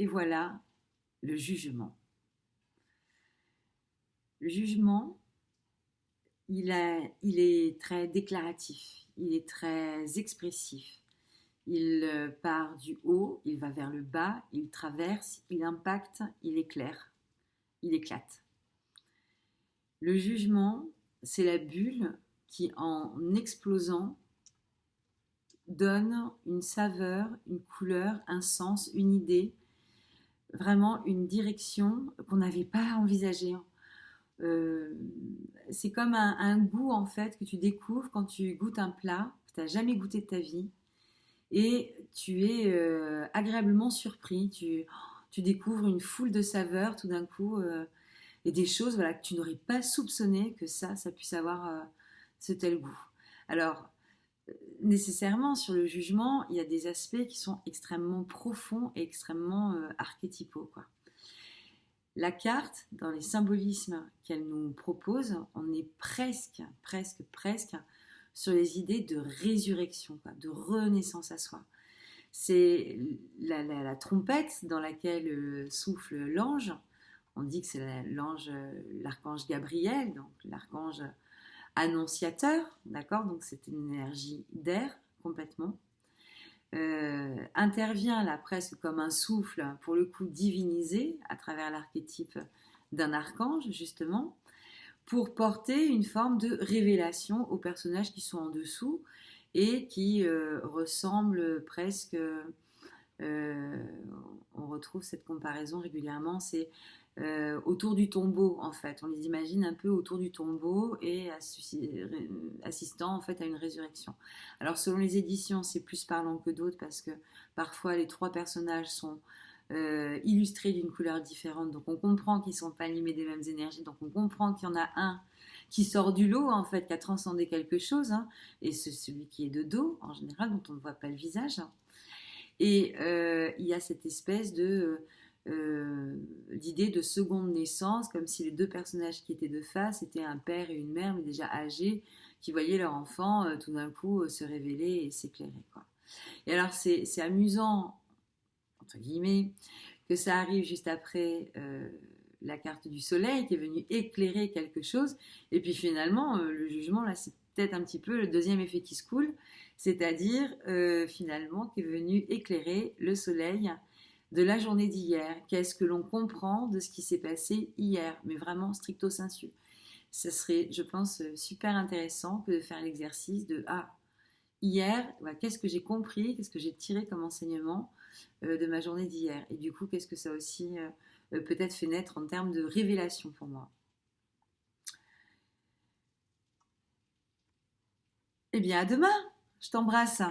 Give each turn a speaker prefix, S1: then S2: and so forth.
S1: Et voilà le jugement. Le jugement, il est très déclaratif, il est très expressif. Il part du haut, il va vers le bas, il traverse, il impacte, il éclaire, il éclate. Le jugement, c'est la bulle qui, en explosant, donne une saveur, une couleur, un sens, une idée, vraiment une direction qu'on n'avait pas envisagée. Euh, c'est comme un goût en fait que tu découvres quand tu goûtes un plat que tu n'as jamais goûté de ta vie et tu es agréablement surpris. Tu découvres une foule de saveurs tout d'un coup et des choses voilà, que tu n'aurais pas soupçonné que ça puisse avoir ce tel goût. Alors, nécessairement, sur le jugement, il y a des aspects qui sont extrêmement profonds et extrêmement archétypaux, quoi. La carte, dans les symbolismes qu'elle nous propose, on est presque sur les idées de résurrection, quoi, de renaissance à soi. C'est la trompette dans laquelle souffle l'ange. On dit que c'est l'ange, l'archange Gabriel, donc l'archange annonciateur, d'accord. Donc c'est une énergie d'air complètement. Intervient là presque comme un souffle, pour le coup divinisé, à travers l'archétype d'un archange, justement, pour porter une forme de révélation aux personnages qui sont en dessous et qui ressemblent presque. Euh, on retrouve cette comparaison régulièrement, c'est autour du tombeau en fait. On les imagine un peu autour du tombeau et assistant en fait à une résurrection. Alors selon les éditions, c'est plus parlant que d'autres parce que parfois les trois personnages sont illustrés d'une couleur différente, donc on comprend qu'ils ne sont pas animés des mêmes énergies, donc on comprend qu'il y en a un qui sort du lot en fait, qui a transcendé quelque chose, hein, et c'est celui qui est de dos en général, dont on ne voit pas le visage. Et il y a cette espèce de d'idée de seconde naissance, comme si les deux personnages qui étaient de face étaient un père et une mère, mais déjà âgés, qui voyaient leur enfant tout d'un coup se révéler et s'éclairer, quoi. Et alors c'est amusant, entre guillemets, que ça arrive juste après la carte du soleil qui est venue éclairer quelque chose, et puis finalement le jugement, là c'est peut-être un petit peu le deuxième effet qui se coule, c'est-à-dire finalement qui est venu éclairer le soleil de la journée d'hier. Qu'est-ce que l'on comprend de ce qui s'est passé hier, mais vraiment stricto sensu. Ce serait, je pense, super intéressant que de faire l'exercice de hier, ouais, qu'est-ce que j'ai compris, qu'est-ce que j'ai tiré comme enseignement de ma journée d'hier. Et du coup, qu'est-ce que ça aussi peut-être fait naître en termes de révélation pour moi. Eh bien, à demain, je t'embrasse.